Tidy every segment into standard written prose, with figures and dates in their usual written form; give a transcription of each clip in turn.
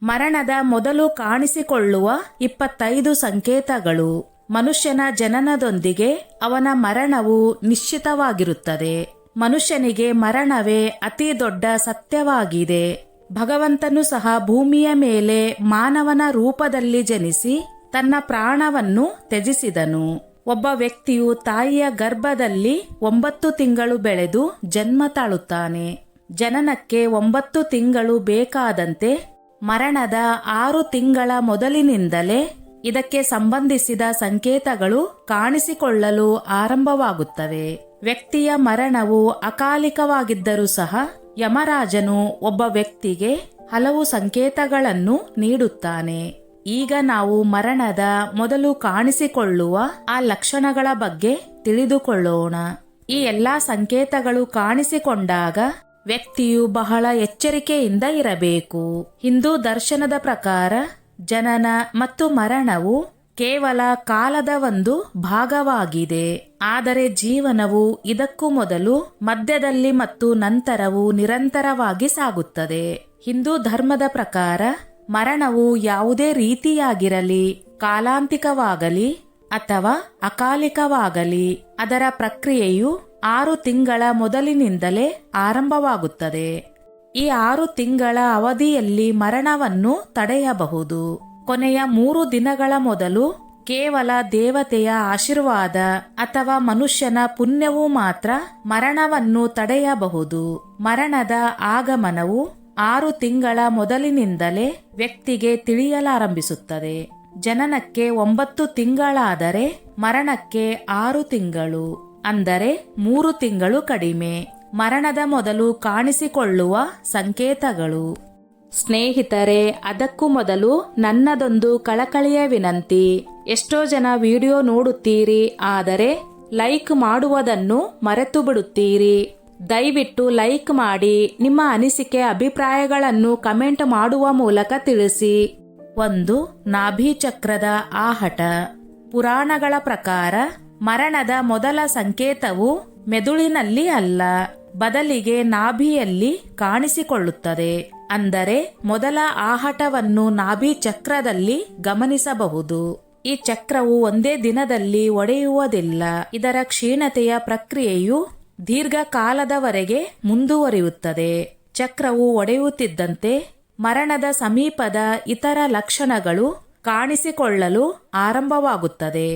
ಮರಣದ ಮೊದಲು ಕಾಣಿಸಿಕೊಳ್ಳುವ 25 ಸಂಕೇತಗಳು. ಮನುಷ್ಯನ ಜನನದೊಂದಿಗೆ ಅವನ ಮರಣವು ನಿಶ್ಚಿತವಾಗಿರುತ್ತದೆ. ಮನುಷ್ಯನಿಗೆ ಮರಣವೇ ಅತಿ ದೊಡ್ಡ ಸತ್ಯವಾಗಿದೆ. ಭಗವಂತನು ಸಹ ಭೂಮಿಯ ಮೇಲೆ ಮಾನವನ ರೂಪದಲ್ಲಿ ಜನಿಸಿ ತನ್ನ ಪ್ರಾಣವನ್ನು ತ್ಯಜಿಸಿದನು. ಒಬ್ಬ ವ್ಯಕ್ತಿಯು ತಾಯಿಯ ಗರ್ಭದಲ್ಲಿ 9 ತಿಂಗಳು ಬೆಳೆದು ಜನ್ಮ ತಾಳುತ್ತಾನೆ. ಜನನಕ್ಕೆ 9 ತಿಂಗಳು ಬೇಕಾದಂತೆ ಮರಣದ 6 ತಿಂಗಳ ಮೊದಲಿನಿಂದಲೇ ಇದಕ್ಕೆ ಸಂಬಂಧಿಸಿದ ಸಂಕೇತಗಳು ಕಾಣಿಸಿಕೊಳ್ಳಲು ಆರಂಭವಾಗುತ್ತವೆ. ವ್ಯಕ್ತಿಯ ಮರಣವು ಅಕಾಲಿಕವಾಗಿದ್ದರೂ ಸಹ ಯಮರಾಜನು ಒಬ್ಬ ವ್ಯಕ್ತಿಗೆ ಹಲವು ಸಂಕೇತಗಳನ್ನು ನೀಡುತ್ತಾನೆ. ಈಗ ನಾವು ಮರಣದ ಮೊದಲು ಕಾಣಿಸಿಕೊಳ್ಳುವ ಆ ಲಕ್ಷಣಗಳ ಬಗ್ಗೆ ತಿಳಿದುಕೊಳ್ಳೋಣ. ಈ ಎಲ್ಲಾ ಸಂಕೇತಗಳು ಕಾಣಿಸಿಕೊಂಡಾಗ ವ್ಯಕ್ತಿಯು ಬಹಳ ಎಚ್ಚರಿಕೆಯಿಂದ ಇರಬೇಕು. ಹಿಂದೂ ದರ್ಶನದ ಪ್ರಕಾರ ಜನನ ಮತ್ತು ಮರಣವು ಕೇವಲ ಕಾಲದ ಒಂದು ಭಾಗವಾಗಿದೆ. ಆದರೆ ಜೀವನವು ಇದಕ್ಕೂ ಮೊದಲು, ಮಧ್ಯದಲ್ಲಿ ಮತ್ತು ನಂತರವೂ ನಿರಂತರವಾಗಿ ಸಾಗುತ್ತದೆ. ಹಿಂದೂ ಧರ್ಮದ ಪ್ರಕಾರ ಮರಣವು ಯಾವುದೇ ರೀತಿಯಾಗಿರಲಿ, ಕಾಲಾಂತಿಕವಾಗಲಿ ಅಥವಾ ಅಕಾಲಿಕವಾಗಲಿ, ಅದರ ಪ್ರಕ್ರಿಯೆಯು 6 ತಿಂಗಳ ಮೊದಲಿನಿಂದಲೇ ಆರಂಭವಾಗುತ್ತದೆ. ಈ 6 ತಿಂಗಳ ಅವಧಿಯಲ್ಲಿ ಮರಣವನ್ನು ತಡೆಯಬಹುದು. ಕೊನೆಯ 3 ದಿನಗಳ ಮೊದಲು ಕೇವಲ ದೇವತೆಯ ಆಶೀರ್ವಾದ ಅಥವಾ ಮನುಷ್ಯನ ಪುಣ್ಯವು ಮಾತ್ರ ಮರಣವನ್ನು ತಡೆಯಬಹುದು. ಮರಣದ ಆಗಮನವು 6 ತಿಂಗಳ ಮೊದಲಿನಿಂದಲೇ ವ್ಯಕ್ತಿಗೆ ತಿಳಿಯಲಾರಂಭಿಸುತ್ತದೆ. ಜನನಕ್ಕೆ 9 ತಿಂಗಳಾದರೆ ಮರಣಕ್ಕೆ 6 ತಿಂಗಳು, ಅಂದರೆ 3 ತಿಂಗಳು ಕಡಿಮೆ. ಮರಣದ ಮೊದಲು ಕಾಣಿಸಿಕೊಳ್ಳುವ ಸಂಕೇತಗಳು. ಸ್ನೇಹಿತರೆ, ಅದಕ್ಕೂ ಮೊದಲು ನನ್ನದೊಂದು ಕಳಕಳಿಯ ವಿನಂತಿ. ಎಷ್ಟೋ ಜನ ವಿಡಿಯೋ ನೋಡುತ್ತೀರಿ, ಆದರೆ ಲೈಕ್ ಮಾಡುವುದನ್ನು ಮರೆತು ಬಿಡುತ್ತೀರಿ. ದಯವಿಟ್ಟು ಲೈಕ್ ಮಾಡಿ, ನಿಮ್ಮ ಅನಿಸಿಕೆ ಅಭಿಪ್ರಾಯಗಳನ್ನು ಕಮೆಂಟ್ ಮಾಡುವ ಮೂಲಕ ತಿಳಿಸಿ. 1. ನಾಭಿ ಚಕ್ರದ ಆಹಟ. ಪುರಾಣಗಳ ಪ್ರಕಾರ ಮರಣದ ಮೊದಲ ಸಂಕೇತವು ಮೆದುಳಿನಲ್ಲಿ ಅಲ್ಲ, ಬದಲಿಗೆ ನಾಭಿಯಲ್ಲಿ ಕಾಣಿಸಿಕೊಳ್ಳುತ್ತದೆ. ಅಂದರೆ ಮೊದಲ ಆಹಟವನ್ನು ನಾಭಿ ಚಕ್ರದಲ್ಲಿ ಗಮನಿಸಬಹುದು. ಈ ಚಕ್ರವು ಒಂದೇ ದಿನದಲ್ಲಿ ಒಡೆಯುವುದಿಲ್ಲ. ಇದರ ಕ್ಷೀಣತೆಯ ಪ್ರಕ್ರಿಯೆಯು ದೀರ್ಘಕಾಲದವರೆಗೆ ಮುಂದುವರಿಯುತ್ತದೆ. ಚಕ್ರವು ಒಡೆಯುತ್ತಿದ್ದಂತೆ ಮರಣದ ಸಮೀಪದ ಇತರ ಲಕ್ಷಣಗಳು ಕಾಣಿಸಿಕೊಳ್ಳಲು ಆರಂಭವಾಗುತ್ತದೆ.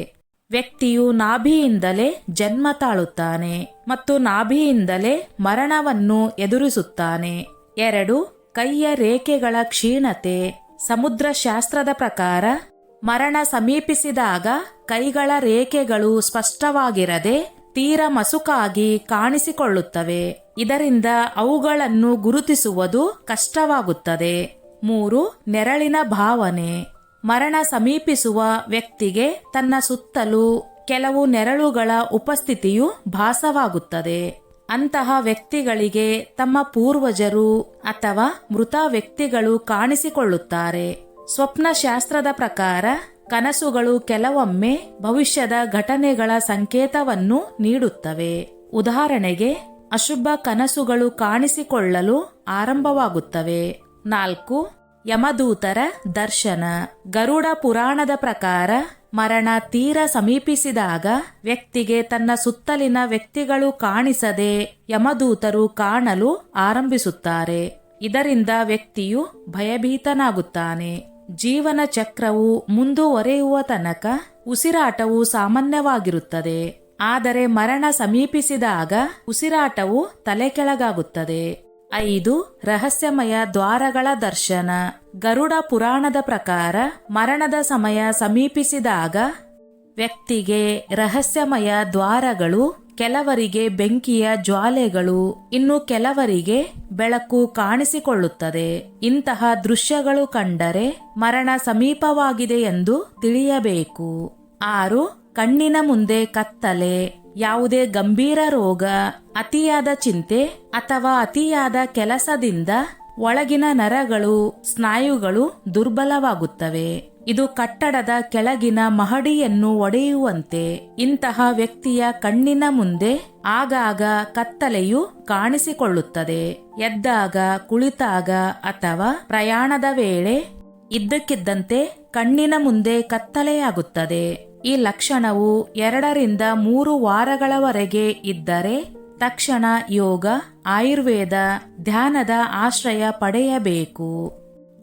ವ್ಯಕ್ತಿಯು ನಾಭಿಯಿಂದಲೇ ಜನ್ಮ ತಾಳುತ್ತಾನೆ ಮತ್ತು ನಾಭಿಯಿಂದಲೇ ಮರಣವನ್ನು ಎದುರಿಸುತ್ತಾನೆ. 2. ಕೈಯ ರೇಖೆಗಳ ಕ್ಷೀಣತೆ. ಸಮುದ್ರಶಾಸ್ತ್ರದ ಪ್ರಕಾರ ಮರಣ ಸಮೀಪಿಸಿದಾಗ ಕೈಗಳ ರೇಖೆಗಳು ಸ್ಪಷ್ಟವಾಗಿರದೆ ತೀರ ಮಸುಕಾಗಿ ಕಾಣಿಸಿಕೊಳ್ಳುತ್ತವೆ. ಇದರಿಂದ ಅವುಗಳನ್ನು ಗುರುತಿಸುವುದು ಕಷ್ಟವಾಗುತ್ತದೆ. 3. ನೆರಳಿನ ಭಾವನೆ. ಮರಣ ಸಮೀಪಿಸುವ ವ್ಯಕ್ತಿಗೆ ತನ್ನ ಸುತ್ತಲೂ ಕೆಲವು ನೆರಳುಗಳ ಉಪಸ್ಥಿತಿಯು ಭಾಸವಾಗುತ್ತದೆ. ಅಂತಹ ವ್ಯಕ್ತಿಗಳಿಗೆ ತಮ್ಮ ಪೂರ್ವಜರು ಅಥವಾ ಮೃತ ವ್ಯಕ್ತಿಗಳು ಕಾಣಿಸಿಕೊಳ್ಳುತ್ತಾರೆ. ಸ್ವಪ್ನಶಾಸ್ತ್ರದ ಪ್ರಕಾರ ಕನಸುಗಳು ಕೆಲವೊಮ್ಮೆ ಭವಿಷ್ಯದ ಘಟನೆಗಳ ಸಂಕೇತವನ್ನು ನೀಡುತ್ತವೆ. ಉದಾಹರಣೆಗೆ, ಅಶುಭ ಕನಸುಗಳು ಕಾಣಿಸಿಕೊಳ್ಳಲು ಆರಂಭವಾಗುತ್ತವೆ. 4. ಯಮದೂತರ ದರ್ಶನ. ಗರುಡ ಪುರಾಣದ ಪ್ರಕಾರ ಮರಣ ತೀರ ಸಮೀಪಿಸಿದಾಗ ವ್ಯಕ್ತಿಗೆ ತನ್ನ ಸುತ್ತಲಿನ ವ್ಯಕ್ತಿಗಳು ಕಾಣಿಸದೆ ಯಮದೂತರು ಕಾಣಲು ಆರಂಭಿಸುತ್ತಾರೆ. ಇದರಿಂದ ವ್ಯಕ್ತಿಯು ಭಯಭೀತನಾಗುತ್ತಾನೆ. ಜೀವನ ಚಕ್ರವು ಮುಂದುವರೆಯುವ ತನಕ ಉಸಿರಾಟವು ಸಾಮಾನ್ಯವಾಗಿರುತ್ತದೆ. ಆದರೆ ಮರಣ ಸಮೀಪಿಸಿದಾಗ ಉಸಿರಾಟವು ತಲೆಕೆಳಗಾಗುತ್ತದೆ. 5. ರಹಸ್ಯಮಯ ದ್ವಾರಗಳ ದರ್ಶನ. ಗರುಡ ಪುರಾಣದ ಪ್ರಕಾರ ಮರಣದ ಸಮಯ ಸಮೀಪಿಸಿದಾಗ ವ್ಯಕ್ತಿಗೆ ರಹಸ್ಯಮಯ ದ್ವಾರಗಳು, ಕೆಲವರಿಗೆ ಬೆಂಕಿಯ ಜ್ವಾಲೆಗಳು, ಇನ್ನು ಕೆಲವರಿಗೆ ಬೆಳಕು ಕಾಣಿಸಿಕೊಳ್ಳುತ್ತದೆ. ಇಂತಹ ದೃಶ್ಯಗಳು ಕಂಡರೆ ಮರಣ ಸಮೀಪವಾಗಿದೆ ಎಂದು ತಿಳಿಯಬೇಕು. 6. ಕಣ್ಣಿನ ಮುಂದೆ ಕತ್ತಲೆ. ಯಾವುದೇ ಗಂಭೀರ ರೋಗ, ಅತಿಯಾದ ಚಿಂತೆ ಅಥವಾ ಅತಿಯಾದ ಕೆಲಸದಿಂದ ಒಳಗಿನ ನರಗಳು, ಸ್ನಾಯುಗಳು ದುರ್ಬಲವಾಗುತ್ತವೆ. ಇದು ಕಟ್ಟಡದ ಕೆಳಗಿನ ಮಹಡಿಯನ್ನು ಒಡೆಯುವಂತೆ. ಇಂತಹ ವ್ಯಕ್ತಿಯ ಕಣ್ಣಿನ ಮುಂದೆ ಆಗಾಗ ಕತ್ತಲೆಯು ಕಾಣಿಸಿಕೊಳ್ಳುತ್ತದೆ. ಎದ್ದಾಗ, ಕುಳಿತಾಗ ಅಥವಾ ಪ್ರಯಾಣದ ವೇಳೆ ಇದ್ದಕ್ಕಿದ್ದಂತೆ ಕಣ್ಣಿನ ಮುಂದೆ ಕತ್ತಲೆಯಾಗುತ್ತದೆ. ಈ ಲಕ್ಷಣವು 2 ರಿಂದ 3 ವಾರಗಳವರೆಗೆ ಇದ್ದರೆ ತಕ್ಷಣ ಯೋಗ, ಆಯುರ್ವೇದ, ಧ್ಯಾನದ ಆಶ್ರಯ ಪಡೆಯಬೇಕು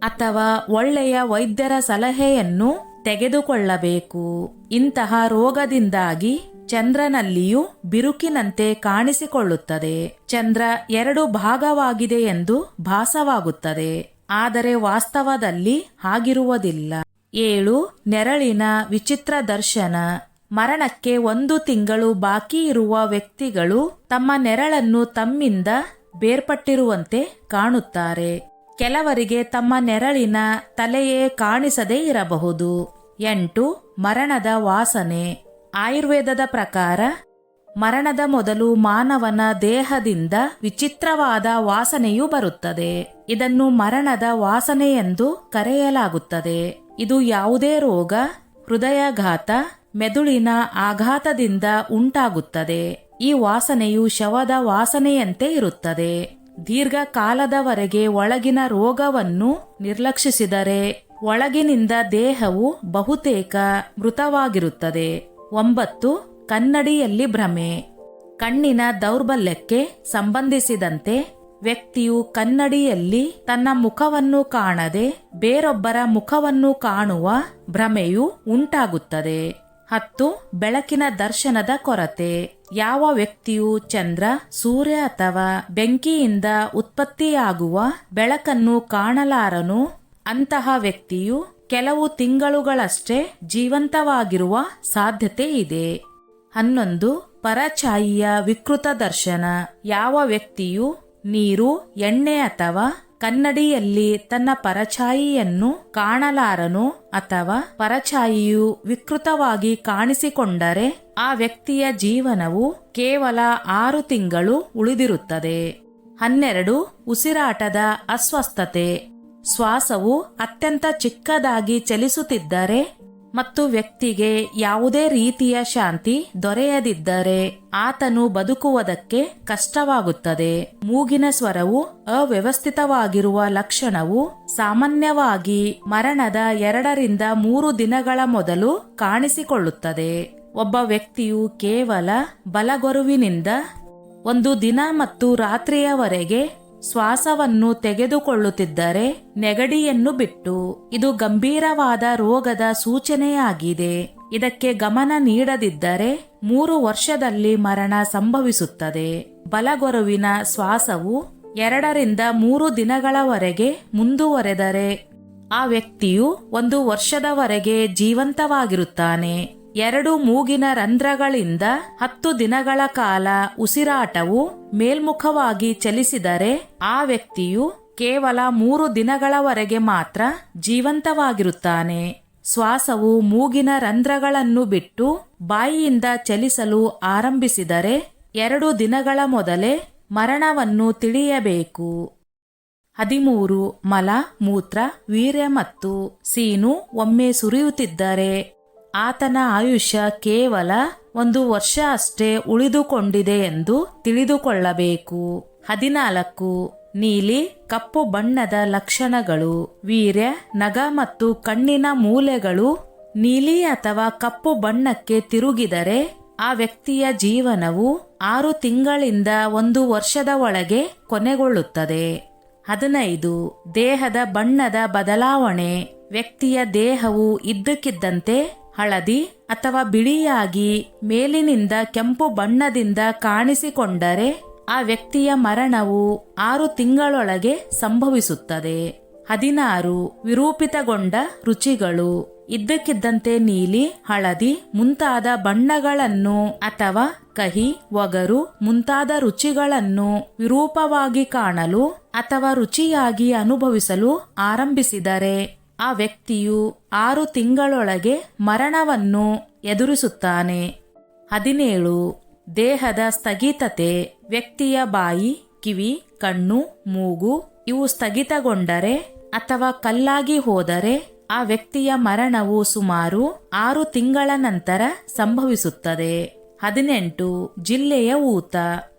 ಅಥವಾ ಒಳ್ಳೆಯ ವೈದ್ಯರ ಸಲಹೆಯನ್ನು ತೆಗೆದುಕೊಳ್ಳಬೇಕು. ಇಂತಹ ರೋಗದಿಂದಾಗಿ ಚಂದ್ರನಲ್ಲಿಯೂ ಬಿರುಕಿನಂತೆ ಕಾಣಿಸಿಕೊಳ್ಳುತ್ತದೆ. ಚಂದ್ರ 2 ಭಾಗವಾಗಿದೆ ಎಂದು ಭಾಸವಾಗುತ್ತದೆ, ಆದರೆ ವಾಸ್ತವದಲ್ಲಿ ಹಾಗಿರುವುದಿಲ್ಲ. 7. ನೆರಳಿನ ವಿಚಿತ್ರ ದರ್ಶನ. ಮರಣಕ್ಕೆ 1 ತಿಂಗಳು ಬಾಕಿ ಇರುವ ವ್ಯಕ್ತಿಗಳು ತಮ್ಮ ನೆರಳನ್ನು ತಮ್ಮಿಂದ ಬೇರ್ಪಟ್ಟಿರುವಂತೆ ಕಾಣುತ್ತಾರೆ. ಕೆಲವರಿಗೆ ತಮ್ಮ ನೆರಳಿನ ತಲೆಯೇ ಕಾಣಿಸದೇ ಇರಬಹುದು. 8. ಮರಣದ ವಾಸನೆ. ಆಯುರ್ವೇದದ ಪ್ರಕಾರ ಮರಣದ ಮೊದಲು ಮಾನವನ ದೇಹದಿಂದ ವಿಚಿತ್ರವಾದ ವಾಸನೆಯು ಬರುತ್ತದೆ. ಇದನ್ನು ಮರಣದ ವಾಸನೆ ಎಂದು ಕರೆಯಲಾಗುತ್ತದೆ. ಇದು ಯಾವುದೇ ರೋಗ, ಹೃದಯಾಘಾತ, ಮೆದುಳಿನ ಆಘಾತದಿಂದ ಉಂಟಾಗುತ್ತದೆ. ಈ ವಾಸನೆಯು ಶವದ ವಾಸನೆಯಂತೆ ಇರುತ್ತದೆ. ದೀರ್ಘಕಾಲದವರೆಗೆ ಒಳಗಿನ ರೋಗವನ್ನು ನಿರ್ಲಕ್ಷಿಸಿದರೆ ಒಳಗಿನಿಂದ ದೇಹವು ಬಹುತೇಕ ಮೃತವಾಗಿರುತ್ತದೆ. 9. ಕನ್ನಡಿಯಲ್ಲಿ ಭ್ರಮೆ. ಕಣ್ಣಿನ ದೌರ್ಬಲ್ಯಕ್ಕೆ ಸಂಬಂಧಿಸಿದಂತೆ ವ್ಯಕ್ತಿಯು ಕನ್ನಡಿಯಲ್ಲಿ ತನ್ನ ಮುಖವನ್ನು ಕಾಣದೆ ಬೇರೊಬ್ಬರ ಮುಖವನ್ನು ಕಾಣುವ ಭ್ರಮೆಯು ಉಂಟಾಗುತ್ತದೆ. 10. ಬೆಳಕಿನ ದರ್ಶನದ ಕೊರತೆ. ಯಾವ ವ್ಯಕ್ತಿಯು ಚಂದ್ರ, ಸೂರ್ಯ ಅಥವಾ ಬೆಂಕಿಯಿಂದ ಉತ್ಪತ್ತಿಯಾಗುವ ಬೆಳಕನ್ನು ಕಾಣಲಾರನೋ ಅಂತಹ ವ್ಯಕ್ತಿಯು ಕೆಲವು ತಿಂಗಳುಗಳಷ್ಟೇ ಜೀವಂತವಾಗಿರುವ ಸಾಧ್ಯತೆ ಇದೆ. 11. ಪರಛಾಯಿಯ ವಿಕೃತ ದರ್ಶನ. ಯಾವ ವ್ಯಕ್ತಿಯು ನೀರು, ಎಣ್ಣೆ ಅಥವಾ ಕನ್ನಡಿಯಲ್ಲಿ ತನ್ನ ಪರಛಾಯಿಯನ್ನು ಕಾಣಲಾರನೋ ಅಥವಾ ಪರಛಾಯಿಯು ವಿಕೃತವಾಗಿ ಕಾಣಿಸಿಕೊಂಡರೆ ಆ ವ್ಯಕ್ತಿಯ ಜೀವನವು ಕೇವಲ 6 ತಿಂಗಳು ಉಳಿದಿರುತ್ತದೆ. 12. ಉಸಿರಾಟದ ಅಸ್ವಸ್ಥತೆ. ಶ್ವಾಸವು ಅತ್ಯಂತ ಚಿಕ್ಕದಾಗಿ ಚಲಿಸುತ್ತಿದ್ದರೆ ಮತ್ತು ವ್ಯಕ್ತಿಗೆ ಯಾವುದೇ ರೀತಿಯ ಶಾಂತಿ ದೊರೆಯದಿದ್ದರೆ ಆತನು ಬದುಕುವುದಕ್ಕೆ ಕಷ್ಟವಾಗುತ್ತದೆ. ಮೂಗಿನ ಸ್ವರವು ಅವ್ಯವಸ್ಥಿತವಾಗಿರುವ ಲಕ್ಷಣವು ಸಾಮಾನ್ಯವಾಗಿ ಮರಣದ 2 ರಿಂದ 3 ದಿನಗಳ ಮೊದಲು ಕಾಣಿಸಿಕೊಳ್ಳುತ್ತದೆ. ಒಬ್ಬ ವ್ಯಕ್ತಿಯು ಕೇವಲ ಬಲಗೊರುವಿನಿಂದ 1 ದಿನ ಮತ್ತು ರಾತ್ರಿಯವರೆಗೆ ಶ್ವಾಸವನ್ನು ತೆಗೆದುಕೊಳ್ಳುತ್ತಿದ್ದರೆ ನೆಗಡಿಯನ್ನು ಬಿಟ್ಟು ಇದು ಗಂಭೀರವಾದ ರೋಗದ ಸೂಚನೆಯಾಗಿದೆ. ಇದಕ್ಕೆ ಗಮನ ನೀಡದಿದ್ದರೆ 3 ವರ್ಷದಲ್ಲಿ ಮರಣ ಸಂಭವಿಸುತ್ತದೆ. ಬಲಗೊರುವಿನ ಶ್ವಾಸವು 2 ರಿಂದ 3 ದಿನಗಳವರೆಗೆ ಮುಂದುವರೆದರೆ ಆ ವ್ಯಕ್ತಿಯು 1 ವರ್ಷದವರೆಗೆ ಜೀವಂತವಾಗಿರುತ್ತಾನೆ. 2 ಮೂಗಿನ ರಂಧ್ರಗಳಿಂದ 10 ದಿನಗಳ ಕಾಲ ಉಸಿರಾಟವು ಮೇಲ್ಮುಖವಾಗಿ ಚಲಿಸಿದರೆ ಆ ವ್ಯಕ್ತಿಯು ಕೇವಲ 3 ದಿನಗಳವರೆಗೆ ಮಾತ್ರ ಜೀವಂತವಾಗಿರುತ್ತಾನೆ. ಶ್ವಾಸವು ಮೂಗಿನ ರಂಧ್ರಗಳನ್ನು ಬಿಟ್ಟು ಬಾಯಿಯಿಂದ ಚಲಿಸಲು ಆರಂಭಿಸಿದರೆ 2 ದಿನಗಳ ಮೊದಲೇ ಮರಣವನ್ನು ತಿಳಿಯಬೇಕು. 13. ಮಲ, ಮೂತ್ರ, ವೀರ್ಯ ಮತ್ತು ಸೀನು ಒಮ್ಮೆ ಸುರಿಯುತ್ತಿದ್ದರೆ ಆತನ ಆಯುಷ್ಯ ಕೇವಲ 1 ವರ್ಷ ಅಷ್ಟೇ ಉಳಿದುಕೊಂಡಿದೆ ಎಂದು ತಿಳಿದುಕೊಳ್ಳಬೇಕು. 14. ನೀಲಿ, ಕಪ್ಪು ಬಣ್ಣದ ಲಕ್ಷಣಗಳು. ವೀರ್ಯ, ನಗ ಮತ್ತು ಕಣ್ಣಿನ ಮೂಲೆಗಳು ನೀಲಿ ಅಥವಾ ಕಪ್ಪು ಬಣ್ಣಕ್ಕೆ ತಿರುಗಿದರೆ ಆ ವ್ಯಕ್ತಿಯ ಜೀವನವು 6 ತಿಂಗಳಿಂದ 1 ವರ್ಷದ ಒಳಗೆ ಕೊನೆಗೊಳ್ಳುತ್ತದೆ. 15. ದೇಹದ ಬಣ್ಣದ ಬದಲಾವಣೆ. ವ್ಯಕ್ತಿಯ ದೇಹವು ಇದ್ದಕ್ಕಿದ್ದಂತೆ ಹಳದಿ ಅಥವಾ ಬಿಳಿಯಾಗಿ ಮೇಲಿನಿಂದ ಕೆಂಪು ಬಣ್ಣದಿಂದ ಕಾಣಿಸಿಕೊಂಡರೆ ಆ ವ್ಯಕ್ತಿಯ ಮರಣವು 6 ತಿಂಗಳೊಳಗೆ ಸಂಭವಿಸುತ್ತದೆ. 16. ವಿರೂಪಿತಗೊಂಡ ರುಚಿಗಳು. ಇದ್ದಕ್ಕಿದ್ದಂತೆ ನೀಲಿ, ಹಳದಿ ಮುಂತಾದ ಬಣ್ಣಗಳನ್ನು ಅಥವಾ ಕಹಿ, ಒಗರು ಮುಂತಾದ ರುಚಿಗಳನ್ನು ವಿರೂಪವಾಗಿ ಕಾಣಲು ಅಥವಾ ರುಚಿಯಾಗಿ ಅನುಭವಿಸಲು ಆರಂಭಿಸಿದರೆ ಆ ವ್ಯಕ್ತಿಯು 6 ತಿಂಗಳೊಳಗೆ ಮರಣವನ್ನು ಎದುರಿಸುತ್ತಾನೆ. 17. ದೇಹದ ಸ್ಥಗಿತತೆ. ವ್ಯಕ್ತಿಯ ಬಾಯಿ, ಕಿವಿ, ಕಣ್ಣು, ಮೂಗು ಇವು ಸ್ಥಗಿತಗೊಂಡರೆ ಅಥವಾ ಕಲ್ಲಾಗಿ ಹೋದರೆ ಆ ವ್ಯಕ್ತಿಯ ಮರಣವು ಸುಮಾರು 6 ತಿಂಗಳ ನಂತರ ಸಂಭವಿಸುತ್ತದೆ. 18. ಜಿಲ್ಲೆಯ ಊತ.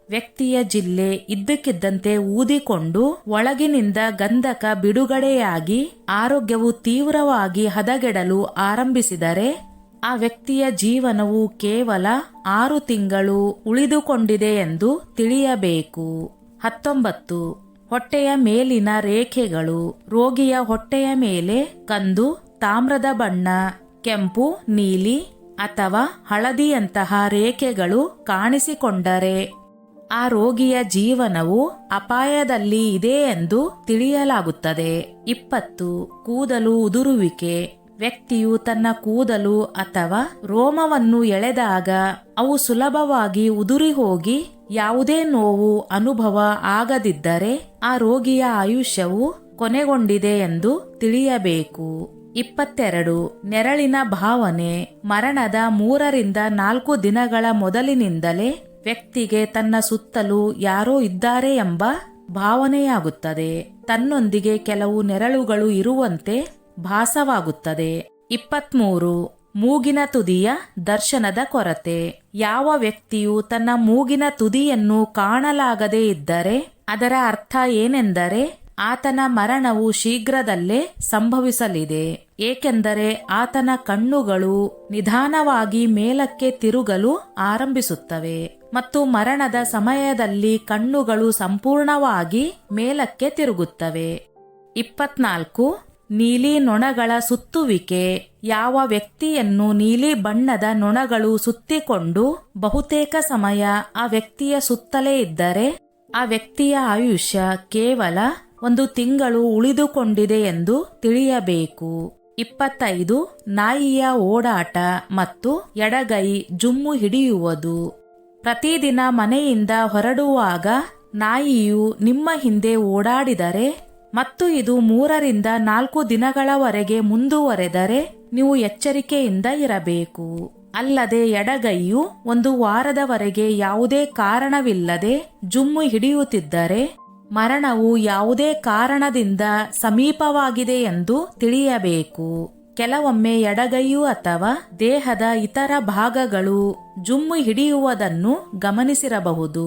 ವ್ಯಕ್ತಿಯ ಜಿಲ್ಲೆ ಇದ್ದಕ್ಕಿದ್ದಂತೆ ಊದಿಕೊಂಡು ಒಳಗಿನಿಂದ ಗಂಧಕ ಬಿಡುಗಡೆಯಾಗಿ ಆರೋಗ್ಯವು ತೀವ್ರವಾಗಿ ಹದಗೆಡಲು ಆರಂಭಿಸಿದರೆ ಆ ವ್ಯಕ್ತಿಯ ಜೀವನವು ಕೇವಲ 6 ತಿಂಗಳು ಉಳಿದುಕೊಂಡಿದೆ ಎಂದು ತಿಳಿಯಬೇಕು. 19. ಹೊಟ್ಟೆಯ ಮೇಲಿನ ರೇಖೆಗಳು. ರೋಗಿಯ ಹೊಟ್ಟೆಯ ಮೇಲೆ ಕಂದು, ತಾಮ್ರದ ಬಣ್ಣ, ಕೆಂಪು, ನೀಲಿ ಅಥವಾ ಹಳದಿಯಂತಹ ರೇಖೆಗಳು ಕಾಣಿಸಿಕೊಂಡರೆ ಆ ರೋಗಿಯ ಜೀವನವು ಅಪಾಯದಲ್ಲಿ ಇದೆ ಎಂದು ತಿಳಿಯಲಾಗುತ್ತದೆ. 20. ಕೂದಲು ಉದುರುವಿಕೆ. ವ್ಯಕ್ತಿಯು ತನ್ನ ಕೂದಲು ಅಥವಾ ರೋಮವನ್ನು ಎಳೆದಾಗ ಅವು ಸುಲಭವಾಗಿ ಉದುರಿ ಹೋಗಿ ಯಾವುದೇ ನೋವು ಅನುಭವ ಆಗದಿದ್ದರೆ ಆ ರೋಗಿಯ ಆಯುಷ್ಯವು ಕೊನೆಗೊಂಡಿದೆ ಎಂದು ತಿಳಿಯಬೇಕು. 22. ನೆರಳಿನ ಭಾವನೆ. ಮರಣದ 3 ರಿಂದ 4 ದಿನಗಳ ಮೊದಲಿನಿಂದಲೇ ವ್ಯಕ್ತಿಗೆ ತನ್ನ ಸುತ್ತಲೂ ಯಾರೋ ಇದ್ದಾರೆ ಎಂಬ ಭಾವನೆಯಾಗುತ್ತದೆ. ತನ್ನೊಂದಿಗೆ ಕೆಲವು ನೆರಳುಗಳು ಇರುವಂತೆ ಭಾಸವಾಗುತ್ತದೆ. 23. ಮೂಗಿನ ತುದಿಯ ದರ್ಶನದ ಕೊರತೆ. ಯಾವ ವ್ಯಕ್ತಿಯು ತನ್ನ ಮೂಗಿನ ತುದಿಯನ್ನು ಕಾಣಲಾಗದೇ ಇದ್ದರೆ ಅದರ ಅರ್ಥ ಏನೆಂದರೆ ಆತನ ಮರಣವು ಶೀಘ್ರದಲ್ಲೇ ಸಂಭವಿಸಲಿದೆ. ಏಕೆಂದರೆ ಆತನ ಕಣ್ಣುಗಳು ನಿಧಾನವಾಗಿ ಮೇಲಕ್ಕೆ ತಿರುಗಲು ಆರಂಭಿಸುತ್ತವೆ ಮತ್ತು ಮರಣದ ಸಮಯದಲ್ಲಿ ಕಣ್ಣುಗಳು ಸಂಪೂರ್ಣವಾಗಿ ಮೇಲಕ್ಕೆ ತಿರುಗುತ್ತವೆ. 24. ನೀಲಿ ನೊಣಗಳ ಸುತ್ತುವಿಕೆ. ಯಾವ ವ್ಯಕ್ತಿಯನ್ನು ನೀಲಿ ಬಣ್ಣದ ನೊಣಗಳು ಸುತ್ತಿಕೊಂಡು ಬಹುತೇಕ ಸಮಯ ಆ ವ್ಯಕ್ತಿಯ ಸುತ್ತಲೇ ಇದ್ದರೆ ಆ ವ್ಯಕ್ತಿಯ ಆಯುಷ್ಯ ಕೇವಲ 1 ತಿಂಗಳು ಉಳಿದುಕೊಂಡಿದೆ ಎಂದು ತಿಳಿಯಬೇಕು. 25. ನಾಯಿಯ ಓಡಾಟ ಮತ್ತು ಎಡಗೈ ಜುಮ್ಮು ಹಿಡಿಯುವುದು. ಪ್ರತಿದಿನ ಮನೆಯಿಂದ ಹೊರಡುವಾಗ ನಾಯಿಯು ನಿಮ್ಮ ಹಿಂದೆ ಓಡಾಡಿದರೆ ಮತ್ತು ಇದು 3 ರಿಂದ 4 ದಿನಗಳವರೆಗೆ ಮುಂದುವರೆದರೆ ನೀವು ಎಚ್ಚರಿಕೆಯಿಂದ ಇರಬೇಕು. ಅಲ್ಲದೆ ಎಡಗೈಯು 1 ವಾರದವರೆಗೆ ಯಾವುದೇ ಕಾರಣವಿಲ್ಲದೆ ಜುಮ್ಮು ಹಿಡಿಯುತ್ತಿದ್ದರೆ ಮರಣವು ಯಾವುದೇ ಕಾರಣದಿಂದ ಸಮೀಪವಾಗಿದೆ ಎಂದು ತಿಳಿಯಬೇಕು. ಕೆಲವೊಮ್ಮೆ ಎಡಗೈಯು ಅಥವಾ ದೇಹದ ಇತರ ಭಾಗಗಳು ಜುಮ್ಮು ಹಿಡಿಯುವುದನ್ನು ಗಮನಿಸಿರಬಹುದು.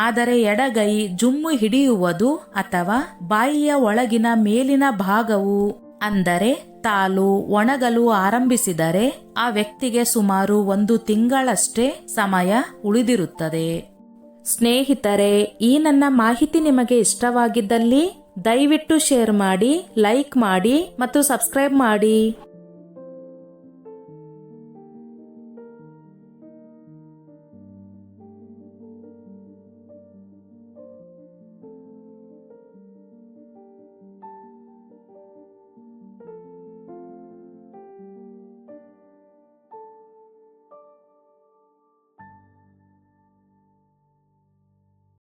ಆದರೆ ಎಡಗೈ ಜುಮ್ಮು ಹಿಡಿಯುವುದು ಅಥವಾ ಬಾಯಿಯ ಒಳಗಿನ ಮೇಲಿನ ಭಾಗವು ಅಂದರೆ ತಾಲು ಒಣಗಲು ಆರಂಭಿಸಿದರೆ ಆ ವ್ಯಕ್ತಿಗೆ ಸುಮಾರು 1 ತಿಂಗಳಷ್ಟೇ ಸಮಯ ಉಳಿದಿರುತ್ತದೆ. ಸ್ನೇಹಿತರೆ, ಈ ನನ್ನ ಮಾಹಿತಿ ನಿಮಗೆ ಇಷ್ಟವಾಗಿದ್ದಲ್ಲಿ ದಯವಿಟ್ಟು ಶೇರ್ ಮಾಡಿ, ಲೈಕ್ ಮಾಡಿ ಮತ್ತು ಸಬ್ಸ್ಕ್ರೈಬ್ ಮಾಡಿ.